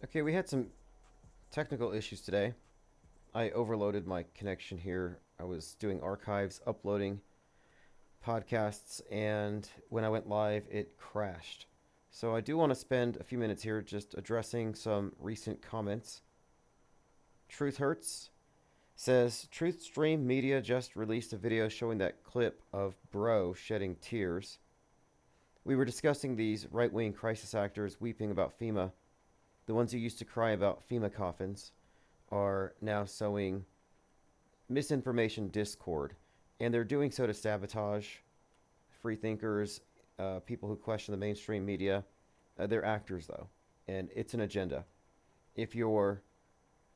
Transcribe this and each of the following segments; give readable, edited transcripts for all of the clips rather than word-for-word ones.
Okay, we had some technical issues today. I overloaded my connection here. I was doing archives, uploading podcasts, and when I went live, it crashed. So I do want to spend a few minutes here just addressing some recent comments. Truth Hurts says Truth Stream Media just released a video showing that clip of Bro shedding tears. We were discussing these right wing crisis actors weeping about FEMA. The ones who used to cry about FEMA coffins are now sowing misinformation discord, and they're doing so to sabotage free thinkers, people who question the mainstream media. They're actors, though, and it's an agenda. If you're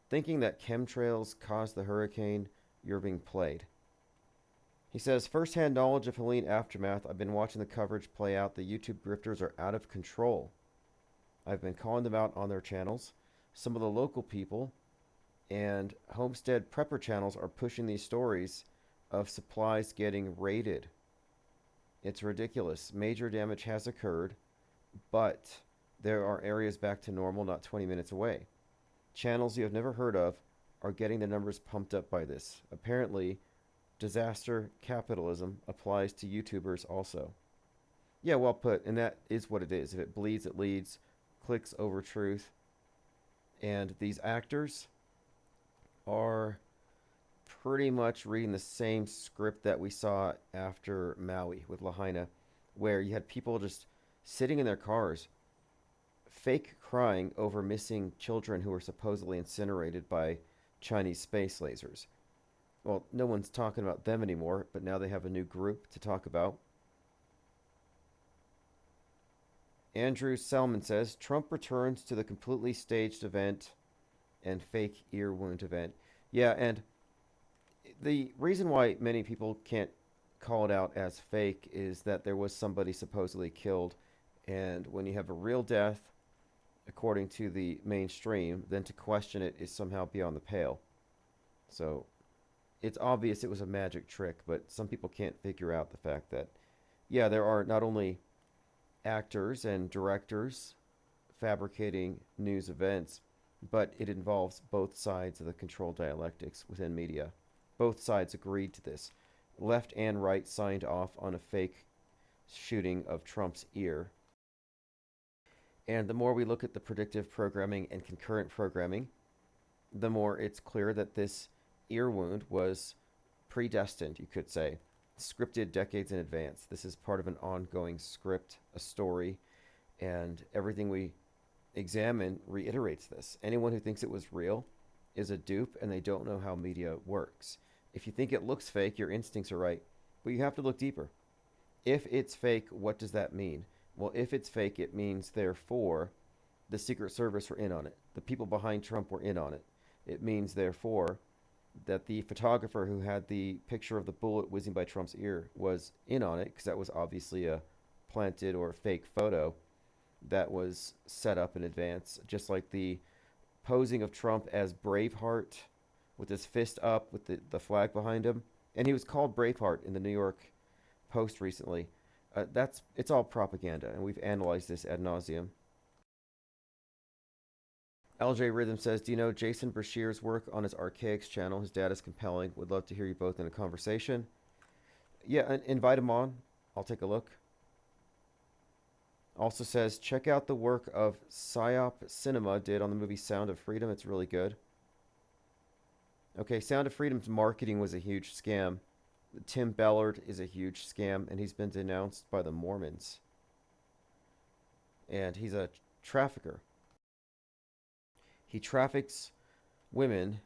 thinking that chemtrails caused the hurricane, you're being played. He says, firsthand knowledge of Helene aftermath. I've been watching the coverage play out. The YouTube grifters are out of control. I've been calling them out on their channels. Some of the local people and homestead prepper channels are pushing these stories of supplies getting raided. It's ridiculous. Major damage has occurred, but there are areas back to normal not 20 minutes away. Channels you have never heard of are getting the numbers pumped up by this. Apparently, disaster capitalism applies to YouTubers also. Yeah, well put, and that is what it is. If it bleeds, it leads. Clicks over truth. And these actors are pretty much reading the same script that we saw after Maui with Lahaina, where you had people just sitting in their cars, fake crying over missing children who were supposedly incinerated by Chinese space lasers. Well, no one's talking about them anymore, but now they have a new group to talk about. Andrew Selman says Trump returns to the completely staged event and fake ear wound event. Yeah, and the reason why many people can't call it out as fake is that there was somebody supposedly killed, and when you have a real death, according to the mainstream, then to question it is somehow beyond the pale. So it's obvious it was a magic trick, but some people can't figure out the fact that, yeah, there are not only actors and directors fabricating news events, but it involves both sides of the control dialectics within media. Both sides agreed to this. Left and right signed off on a fake shooting of Trump's ear. And the more we look at the predictive programming and concurrent programming, the more it's clear that this ear wound was predestined, you could say, scripted decades in advance. This is part of an ongoing script, a story, and everything we examine reiterates this. Anyone who thinks it was real is a dupe, and they don't know how media works. If you think it looks fake, your instincts are right, but you have to look deeper. If it's fake, what does that mean? Well, if it's fake, it means, therefore, the Secret Service were in on it. The people behind Trump were in on it. It means, therefore, that the photographer who had the picture of the bullet whizzing by Trump's ear was in on it, because that was obviously a planted or fake photo that was set up in advance, just like the posing of Trump as Braveheart with his fist up with the flag behind him. And he was called Braveheart in the New York Post recently. It's all propaganda, and we've analyzed this ad nauseum. LJ Rhythm says, do you know Jason Brashear's work on his Archaics channel? His data is compelling. Would love to hear you both in a conversation. Yeah, invite him on. I'll take a look. Also says, check out the work of Psyop Cinema did on the movie Sound of Freedom. It's really good. Okay, Sound of Freedom's marketing was a huge scam. Tim Ballard is a huge scam, and he's been denounced by the Mormons. And he's a trafficker. He traffics women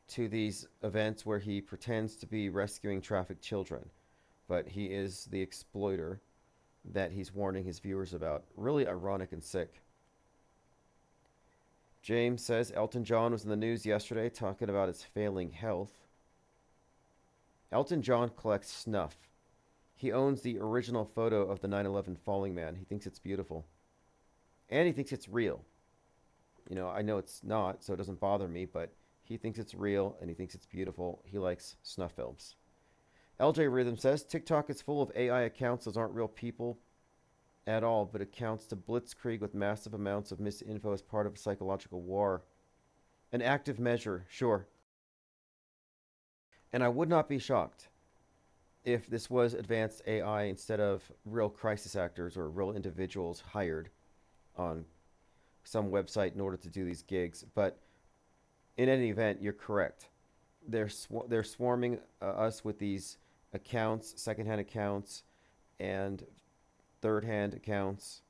to these events where he pretends to be rescuing trafficked children, but he is the exploiter that he's warning his viewers about. Really ironic and sick. James says Elton John was in the news yesterday talking about his failing health. Elton John collects snuff. He owns the original photo of the 9/11 falling man. He thinks it's beautiful. And he thinks it's real. You know, I know it's not, so it doesn't bother me, but he thinks it's real and he thinks it's beautiful. He likes snuff films. LJ Rhythm says TikTok is full of AI accounts. Those aren't real people. at all, but accounts to blitzkrieg with massive amounts of misinfo as part of a psychological war. An active measure, sure. And I would not be shocked if this was advanced AI instead of real crisis actors or real individuals hired on some website in order to do these gigs. But in any event, you're correct. They're swarming us with these accounts, secondhand accounts, and third-hand accounts,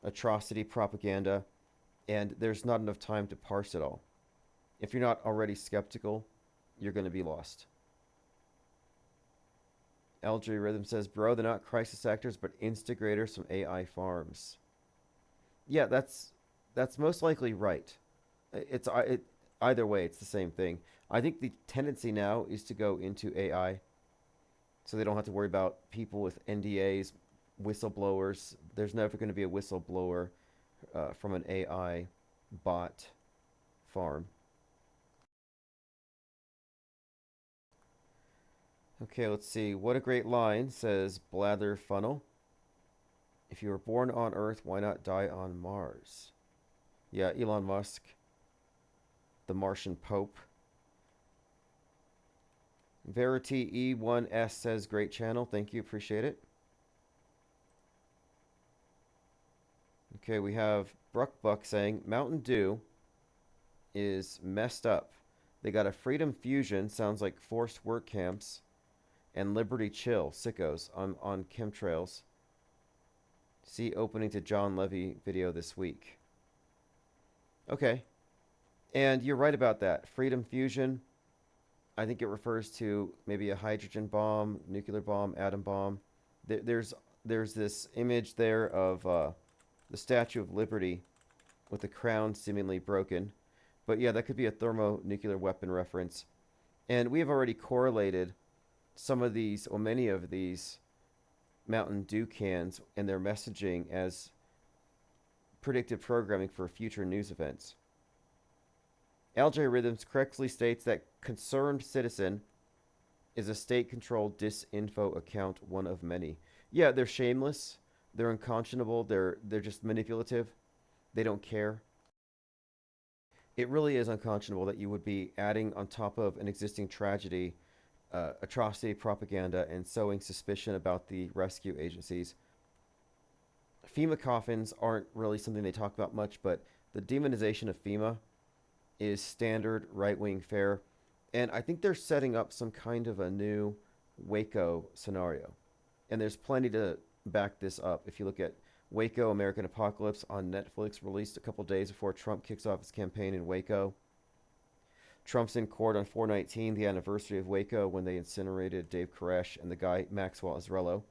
atrocity propaganda, and there's not enough time to parse it all. If you're not already skeptical, you're going to be lost. LJ Rhythm says, bro, they're not crisis actors, but instigators from AI farms. Yeah, that's most likely right. Either way, it's the same thing. I think the tendency now is to go into AI, so they don't have to worry about people with NDAs, whistleblowers. There's never going to be a whistleblower from an AI bot farm. Okay, let's see. What a great line, says Blather Funnel. If you were born on Earth, why not die on Mars? Yeah, Elon Musk, the Martian Pope. Verity E1S says, great channel. Thank you. Appreciate it. Okay, we have Bruckbuck saying, Mountain Dew is messed up. They got a Freedom Fusion, sounds like forced work camps, and Liberty Chill, sickos, on chemtrails. See opening to John Levy video this week. Okay. And you're right about that. Freedom Fusion, I think it refers to maybe a hydrogen bomb, nuclear bomb, atom bomb. There's this image there of the Statue of Liberty with the crown seemingly broken. But yeah, that could be a thermonuclear weapon reference. And we have already correlated some of these, or many of these, Mountain Dew cans and their messaging as predictive programming for future news events. LJ Rhythms correctly states that Concerned Citizen is a state-controlled disinfo account, one of many. Yeah, they're shameless. They're unconscionable. They're just manipulative. They don't care. It really is unconscionable that you would be adding on top of an existing tragedy, atrocity propaganda, and sowing suspicion about the rescue agencies. FEMA coffins aren't really something they talk about much, but the demonization of FEMA is standard right-wing fare. And I think they're setting up some kind of a new Waco scenario. And there's plenty to back this up. If you look at Waco American Apocalypse on Netflix, released a couple days before Trump kicks off his campaign in Waco. Trump's in court on 4/19, the anniversary of Waco, when they incinerated Dave Koresh, and the guy, Maxwell Azarello,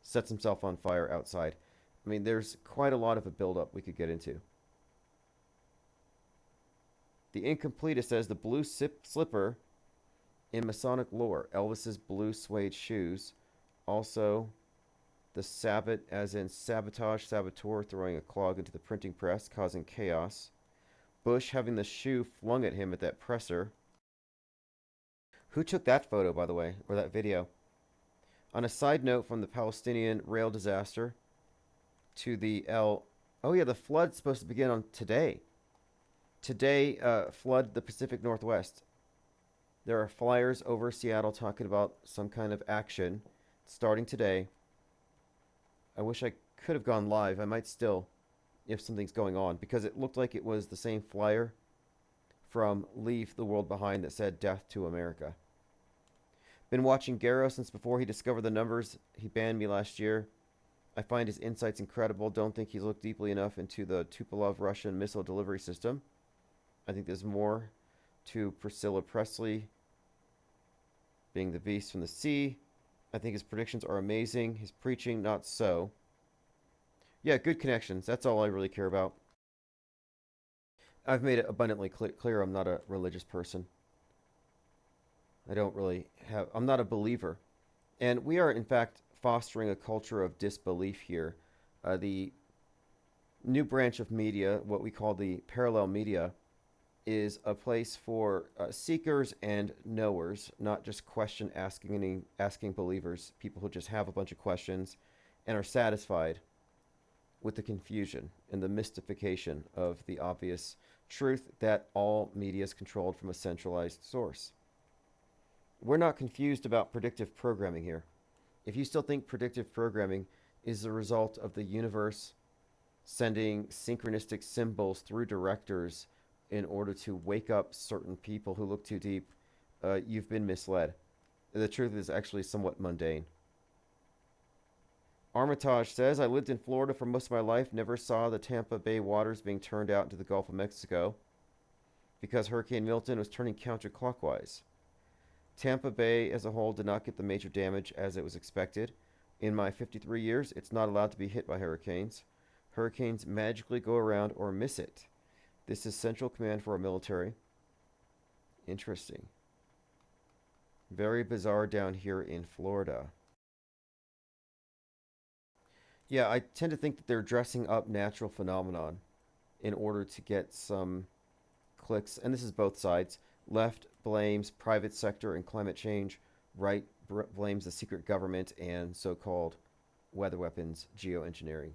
sets himself on fire outside. I mean, there's quite a lot of a buildup we could get into. The Incompletist says the blue slipper in Masonic lore, Elvis's blue suede shoes. Also, the sabbat, as in sabotage, saboteur throwing a clog into the printing press, causing chaos. Bush having the shoe flung at him at that presser. Who took that photo, by the way, or that video? On a side note from the Palestinian rail disaster to the Oh yeah, the flood's supposed to begin on today. Today, flood the Pacific Northwest. There are flyers over Seattle talking about some kind of action starting today. I wish I could have gone live. I might still, if something's going on, because it looked like it was the same flyer from Leave the World Behind that said Death to America. Been watching Garrow since before he discovered the numbers. He banned me last year. I find his insights incredible. Don't think he's looked deeply enough into the Tupolev Russian missile delivery system. I think there's more to Priscilla Presley being the beast from the sea. I think his predictions are amazing. His preaching, not so. Yeah, good connections. That's all I really care about. I've made it abundantly clear I'm not a religious person. I'm not a believer. And we are, in fact, fostering a culture of disbelief here. The new branch of media, what we call the parallel media, is a place for seekers and knowers, not just asking believers, people who just have a bunch of questions and are satisfied with the confusion and the mystification of the obvious truth that all media is controlled from a centralized source. We're not confused about predictive programming here. If you still think predictive programming is the result of the universe sending synchronistic symbols through directors in order to wake up certain people who look too deep, you've been misled. The truth is actually somewhat mundane. Armitage says, I lived in Florida for most of my life, never saw the Tampa Bay waters being turned out into the Gulf of Mexico because Hurricane Milton was turning counterclockwise. Tampa Bay as a whole did not get the major damage as it was expected. In my 53 years, it's not allowed to be hit by hurricanes. Hurricanes magically go around or miss it. This is central command for our military. Interesting. Very bizarre down here in Florida. Yeah, I tend to think that they're dressing up natural phenomenon in order to get some clicks, and this is both sides. Left blames private sector and climate change. Right blames the secret government and so-called weather weapons geoengineering.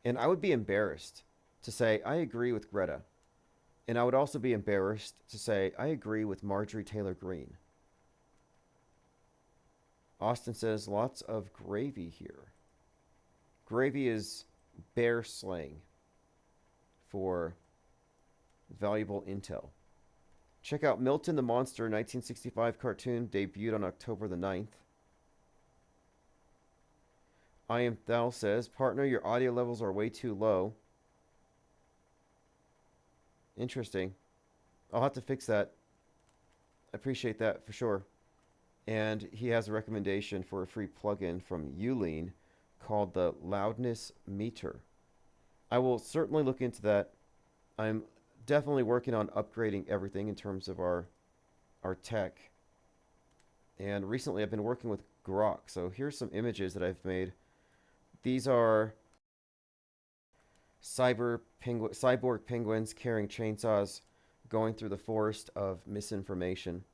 And I would be embarrassed to say I agree with Greta. And I would also be embarrassed to say I agree with Marjorie Taylor Greene. Austin says lots of gravy here. Gravy is bear slang for valuable intel. Check out Milton the Monster 1965 cartoon, debuted on October the 9th. I Am Thou says, partner, your audio levels are way too low. Interesting. I'll have to fix that. I appreciate that for sure. And he has a recommendation for a free plugin from Uline called the Loudness Meter. I will certainly look into that. I'm definitely working on upgrading everything in terms of our tech. And recently I've been working with Grok. So here's some images that I've made. These are cyborg penguins carrying chainsaws going through the forest of misinformation,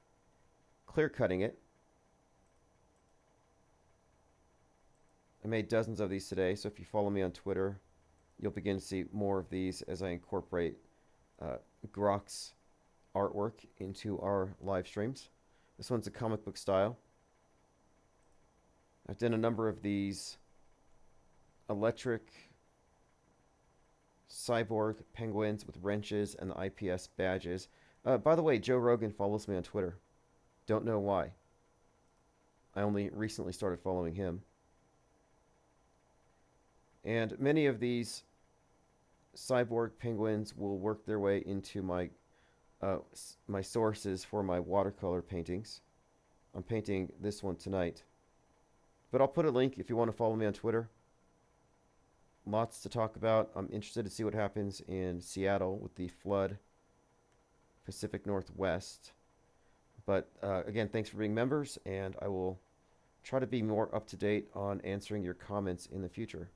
clear cutting it. I made dozens of these today, so if you follow me on Twitter, you'll begin to see more of these as I incorporate Grok's artwork into our live streams. This one's a comic book style. I've done a number of these electric cyborg penguins with wrenches and the IPS badges. By the way, Joe Rogan follows me on Twitter. Don't know why. I only recently started following him. And many of these cyborg penguins will work their way into my my sources for my watercolor paintings. I'm painting this one tonight. But I'll put a link if you want to follow me on Twitter. Lots to talk about. I'm interested to see what happens in Seattle with the flood, Pacific Northwest. But again, thanks for being members, and I will try to be more up to date on answering your comments in the future.